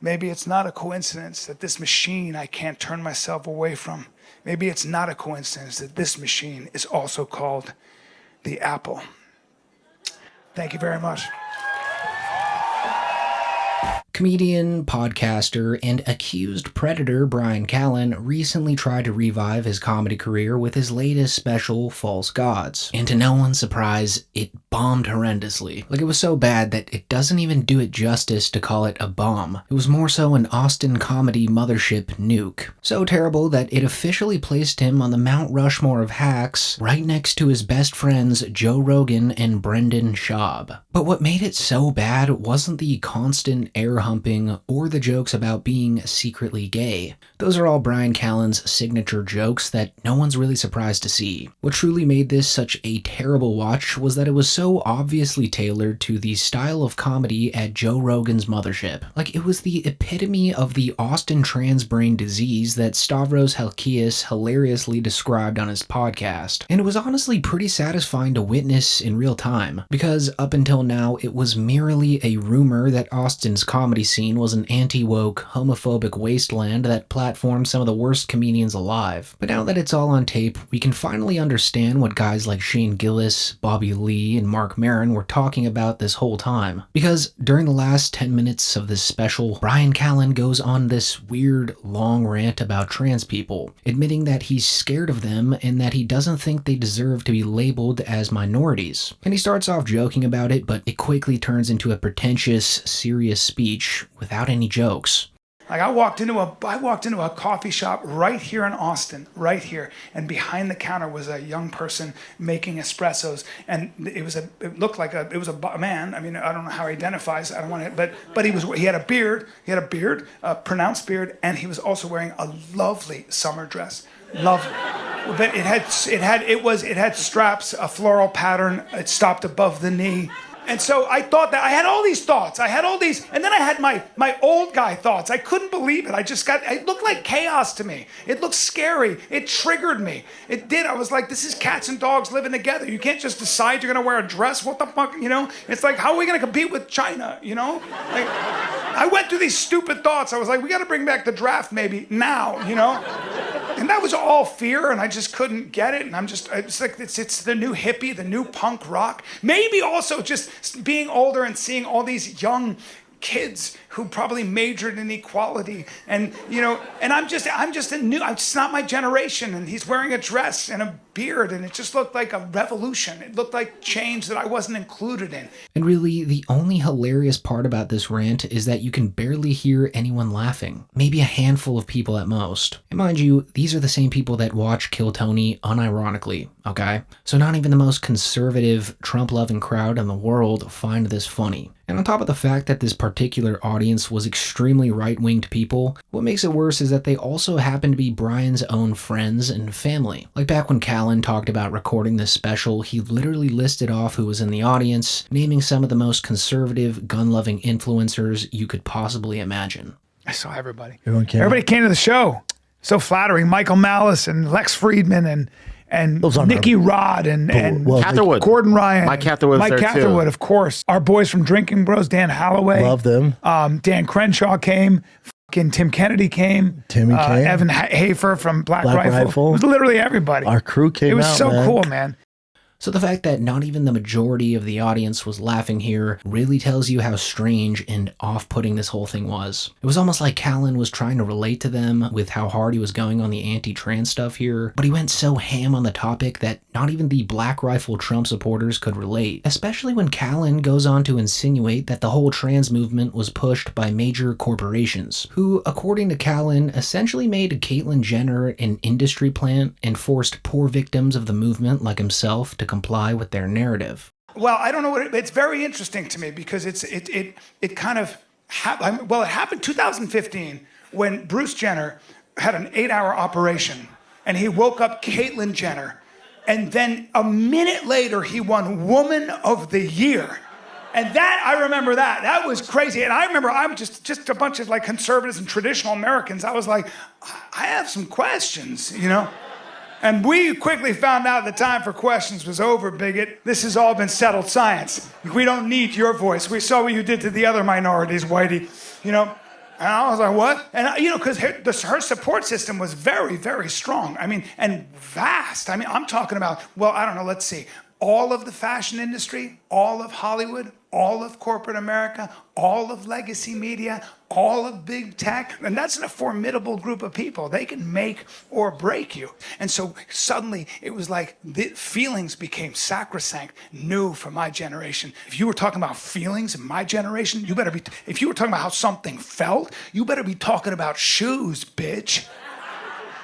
Maybe it's not a coincidence that this machine I can't turn myself away from. Maybe it's not a coincidence that this machine is also called the Apple. Thank you very much. Comedian, podcaster, and accused predator Bryan Callen recently tried to revive his comedy career with his latest special, False Gods. And to no one's surprise, it bombed horrendously. Like, it was so bad that it doesn't even do it justice to call it a bomb. It was more so an Austin comedy mothership nuke. So terrible that it officially placed him on the Mount Rushmore of hacks, right next to his best friends Joe Rogan and Brendan Schaub. But what made it so bad wasn't the constant air humping or the jokes about being secretly gay. Those are all Bryan Callen's signature jokes that no one's really surprised to see. What truly made this such a terrible watch was that it was so obviously tailored to the style of comedy at Joe Rogan's Mothership. Like, it was the epitome of the Austin trans brain disease that Stavros Halkias hilariously described on his podcast. And it was honestly pretty satisfying to witness in real time, because up until now it was merely a rumor that Austin's comedy scene was an anti-woke, homophobic wasteland that platformed some of the worst comedians alive. But now that it's all on tape, we can finally understand what guys like Shane Gillis, Bobby Lee, and Mark Maron were talking about this whole time. Because during the last 10 minutes of this special, Bryan Callen goes on this weird, long rant about trans people, admitting that he's scared of them and that he doesn't think they deserve to be labeled as minorities. And he starts off joking about it, but it quickly turns into a pretentious, serious speech without any jokes. Like, I walked into a coffee shop right here in Austin, right here, and behind the counter was a young person making espressos, and it was a man. I mean, I don't know how he identifies. I don't want to, but he had a beard, a pronounced beard, and he was also wearing a lovely summer dress. Lovely. But it had straps, a floral pattern. It stopped above the knee. And so I thought that I had all these thoughts. And then I had my old guy thoughts. I couldn't believe it. It looked like chaos to me. It looked scary. It triggered me. It did. I was like, this is cats and dogs living together. You can't just decide you're going to wear a dress. What the fuck, It's like, how are we going to compete with China, Like, I went through these stupid thoughts. I was like, we got to bring back the draft maybe now, And that was all fear, and I just couldn't get it. And it's like, it's the new hippie, the new punk rock. Maybe also just being older and seeing all these young kids who probably majored in equality, and I'm just it's not my generation, and he's wearing a dress and a beard, and it just looked like a revolution. It looked like change that I wasn't included in. And really, the only hilarious part about this rant is that you can barely hear anyone laughing. Maybe a handful of people at most. And mind you, these are the same people that watch Kill Tony unironically, okay? So not even the most conservative, Trump-loving crowd in the world find this funny. And on top of the fact that this particular audience was extremely right-winged people, what makes it worse is that they also happen to be Bryan's own friends and family. Like back when Callen talked about recording this special, he literally listed off who was in the audience, naming some of the most conservative, gun-loving influencers you could possibly imagine. I saw everybody. Everybody came to the show. So flattering. Michael Malice and Lex Friedman and Nikki Rod and Catherwood. Gordon Ryan. Mike Catherwood, of course. Our boys from Drinking Bros, Dan Holloway. Love them. Dan Crenshaw came. Fucking Tim Kennedy came. Timmy came. Evan Hafer from Black Rifle. It was literally everybody. Our crew came out, It was so cool, man. So the fact that not even the majority of the audience was laughing here really tells you how strange and off-putting this whole thing was. It was almost like Callen was trying to relate to them with how hard he was going on the anti-trans stuff here, but he went so ham on the topic that not even the Black Rifle Trump supporters could relate, especially when Callen goes on to insinuate that the whole trans movement was pushed by major corporations, who, according to Callen, essentially made Caitlyn Jenner an industry plant and forced poor victims of the movement like himself to comply with their narrative. Well, I don't know it's very interesting to me because it kind of happened. Well, it happened 2015 when Bruce Jenner had an 8-hour operation and he woke up Caitlyn Jenner, and then a minute later he won Woman of the Year. And that, I remember that was crazy. And I remember I'm just a bunch of like conservatives and traditional Americans. I was like, I have some questions, And we quickly found out the time for questions was over, bigot. This has all been settled science. We don't need your voice. We saw what you did to the other minorities, Whitey. And I was like, what? And, because her support system was very, very strong. I mean, and vast. I mean, I'm talking about, well, I don't know, let's see. All of the fashion industry, all of Hollywood, all of corporate America, all of legacy media, all of big tech. And that's a formidable group of people. They can make or break you. And so suddenly it was like the feelings became sacrosanct, new for my generation. If you were talking about feelings in my generation, if you were talking about how something felt, you better be talking about shoes, bitch.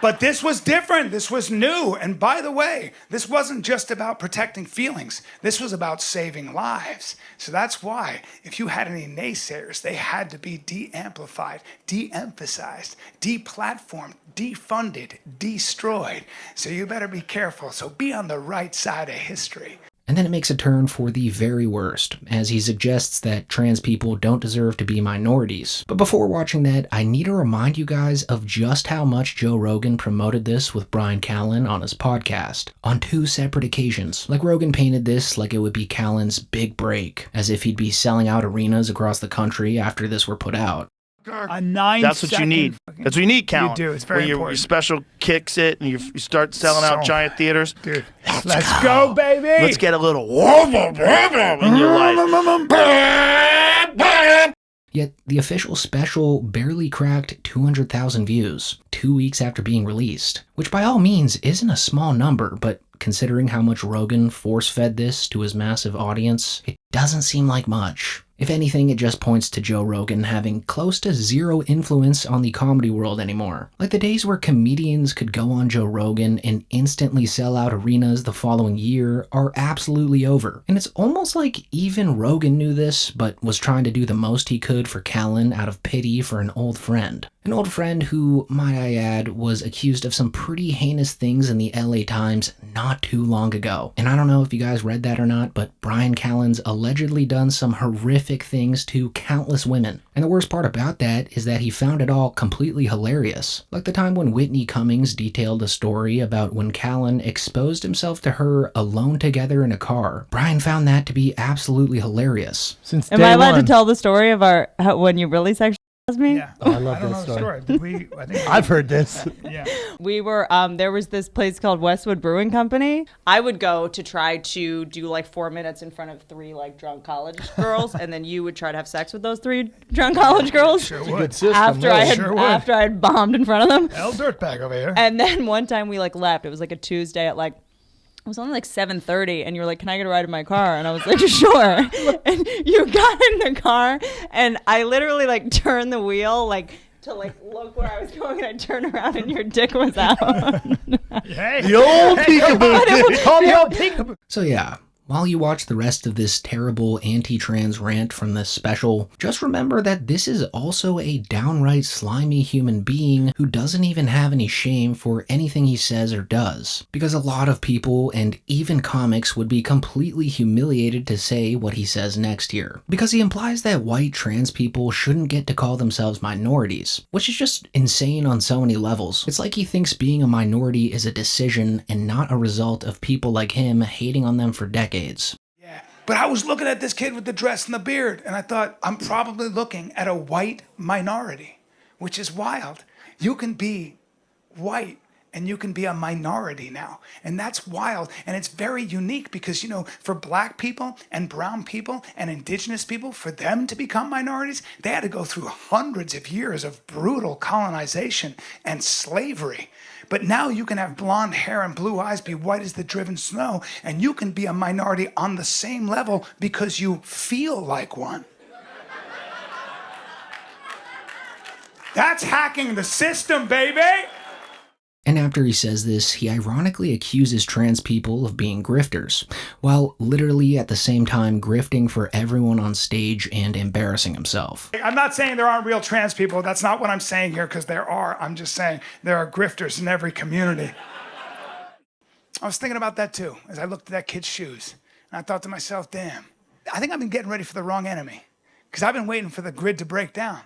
But this was different. This was new. And by the way, this wasn't just about protecting feelings. This was about saving lives. So that's why, if you had any naysayers, they had to be de-amplified, de-emphasized, de-platformed, defunded, destroyed. So you better be careful. So be on the right side of history. And then it makes a turn for the very worst, as he suggests that trans people don't deserve to be minorities. But before watching that, I need to remind you guys of just how much Joe Rogan promoted this with Bryan Callen on his podcast, on 2 separate occasions. Like, Rogan painted this like it would be Callen's big break, as if he'd be selling out arenas across the country after this were put out. A 9 That's what you need. That's what you need, Callen. You do. It's very important. Your special kicks it, and you start selling out giant theaters. Dude, let's go, baby. Let's get a little in your life. Yet, the official special barely cracked 200,000 views 2 weeks after being released, which by all means isn't a small number, but considering how much Rogan force-fed this to his massive audience, it doesn't seem like much. If anything, it just points to Joe Rogan having close to zero influence on the comedy world anymore. Like, the days where comedians could go on Joe Rogan and instantly sell out arenas the following year are absolutely over. And it's almost like even Rogan knew this, but was trying to do the most he could for Callen out of pity for an old friend. An old friend who, might I add, was accused of some pretty heinous things in the LA Times not too long ago. And I don't know if you guys read that or not, but Bryan Callen's allegedly done some horrific things to countless women. And the worst part about that is that he found it all completely hilarious. Like the time when Whitney Cummings detailed a story about when Callen exposed himself to her alone together in a car. Bryan found that to be absolutely hilarious. Am I allowed to tell the story of when you really sexualized me? Yeah. Oh, I love this story. I've heard this. Yeah. We were, there was this place called Westwood Brewing Company. I would go to try to do like 4 minutes in front of 3 like drunk college girls, and then you would try to have sex with those 3 drunk college girls. Sure Good would. system. After I had bombed in front of them. Hell dirtbag over here. And then one time we like left. It was like a Tuesday at like, it was only like 7:30, and you were like, can I get a ride in my car? And I was like, sure. And you got in the car, and I literally like turned the wheel like to like look where I was going, and I turned around and your dick was out. Hey. The old peekaboo. Call the old peekaboo. So yeah, while you watch the rest of this terrible anti-trans rant from this special, just remember that this is also a downright slimy human being who doesn't even have any shame for anything he says or does. Because a lot of people, and even comics, would be completely humiliated to say what he says next here. Because he implies that white trans people shouldn't get to call themselves minorities, which is just insane on so many levels. It's like he thinks being a minority is a decision and not a result of people like him hating on them for decades. Yeah, but I was looking at this kid with the dress and the beard, and I thought, I'm probably looking at a white minority, which is wild. You can be white and you can be a minority now, and that's wild. And it's very unique because, for black people and brown people and indigenous people, for them to become minorities, they had to go through hundreds of years of brutal colonization and slavery. But now you can have blonde hair and blue eyes, be white as the driven snow, and you can be a minority on the same level because you feel like one. That's hacking the system, baby! And after he says this, he ironically accuses trans people of being grifters, while literally at the same time grifting for everyone on stage and embarrassing himself. I'm not saying there aren't real trans people. That's not what I'm saying here, because there are. I'm just saying there are grifters in every community. I was thinking about that too, as I looked at that kid's shoes. And I thought to myself, damn, I think I've been getting ready for the wrong enemy, because I've been waiting for the grid to break down.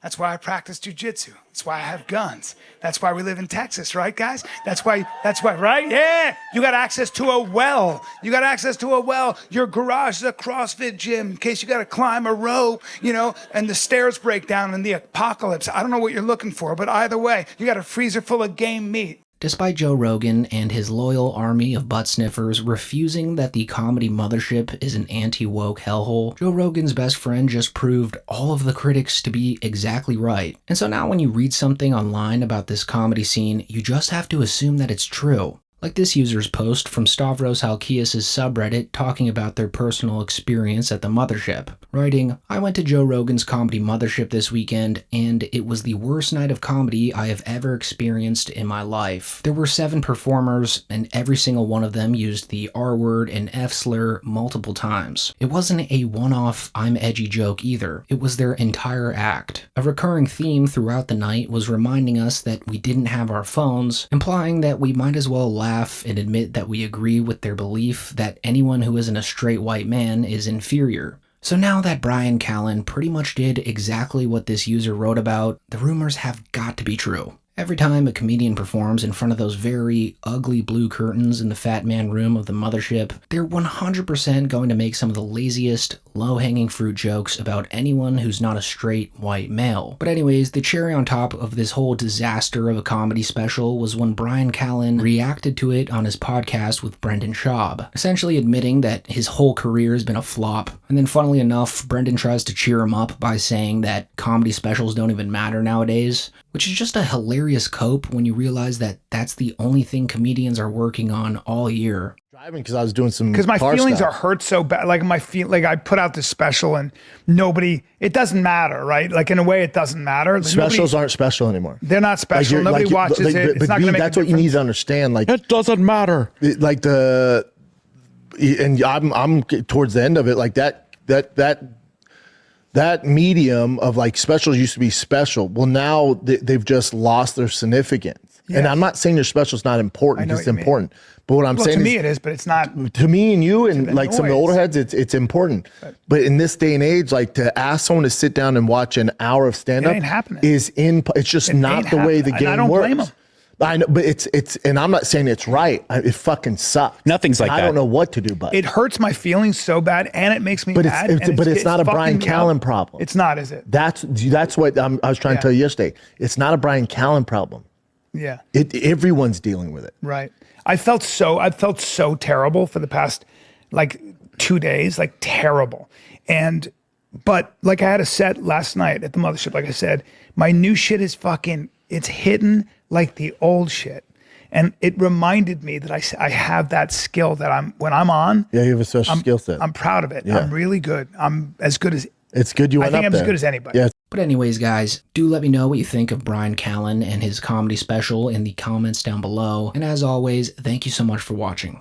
That's why I practice jujitsu. That's why I have guns. That's why we live in Texas, right, guys? That's why, right? Yeah. You got access to a well. You got access to a well. Your garage is a CrossFit gym in case you got to climb a rope, you know, and the stairs break down in the apocalypse. I don't know what you're looking for, but either way, you got a freezer full of game meat. Despite Joe Rogan and his loyal army of butt sniffers refusing that the comedy Mothership is an anti-woke hellhole, Joe Rogan's best friend just proved all of the critics to be exactly right. And so now when you read something online about this comedy scene, you just have to assume that it's true. Like this user's post from Stavros Halkias' subreddit talking about their personal experience at the Mothership, writing, "I went to Joe Rogan's comedy Mothership this weekend, and it was the worst night of comedy I have ever experienced in my life. There were 7 performers, and every single one of them used the R word and F slur multiple times. It wasn't a one-off I'm edgy joke either. It was their entire act. A recurring theme throughout the night was reminding us that we didn't have our phones, implying that we might as well laugh and admit that we agree with their belief that anyone who isn't a straight white man is inferior." So now that Bryan Callen pretty much did exactly what this user wrote about, the rumors have got to be true. Every time a comedian performs in front of those very ugly blue curtains in the Fat Man room of the Mothership, they're 100% going to make some of the laziest, low-hanging fruit jokes about anyone who's not a straight white male. But anyways, the cherry on top of this whole disaster of a comedy special was when Bryan Callen reacted to it on his podcast with Brendan Schaub, essentially admitting that his whole career has been a flop. And then funnily enough, Brendan tries to cheer him up by saying that comedy specials don't even matter nowadays, which is just a hilarious cope when you realize that that's the only thing comedians are working on all year. Driving because I was doing some because my car feelings stuff. are hurt so bad. Like I put out this special and it doesn't matter, right? Like in a way, it doesn't matter. Specials aren't special anymore. They're not special. Nobody watches it. It's not going to make that's a what you need difference. to understand. Like It doesn't matter. like and I'm towards the end of it. Like that medium of like specials used to be special. Well, now they've just lost their significance. Yes. And I'm not saying your special is not important. It's important. But what I'm saying to is, me it is, but it's not. to me and you and like some of the noise. older heads, it's important. But in this day and age, like to ask someone to sit down and watch an hour of stand up It ain't happening. it's just not the way the happening. game And I don't works. blame 'em. I know, but it's, and I'm not saying it's right. It fucking sucks. Nothing's like I that. don't know what to do, but It hurts my feelings so bad, and it makes me But mad. it's not a Bryan fucking me Callen up. problem. It's not, is it? that's what I was trying to tell you yesterday. It's not a Bryan Callen problem. Yeah. Everyone's dealing with it. Right. I felt so terrible for the past like 2 days, like terrible. But like I had a set last night at the Mothership, like I said, my new shit is it's hidden like the old shit. And it reminded me that I have that skill that when I'm on. Yeah, you have a special skill set. I'm proud of it. Yeah. I'm really good. I'm as good as It's good you I went think up I'm there. as good as anybody. Yeah. But anyways, guys, do let me know what you think of Bryan Callen and his comedy special in the comments down below. And as always, thank you so much for watching.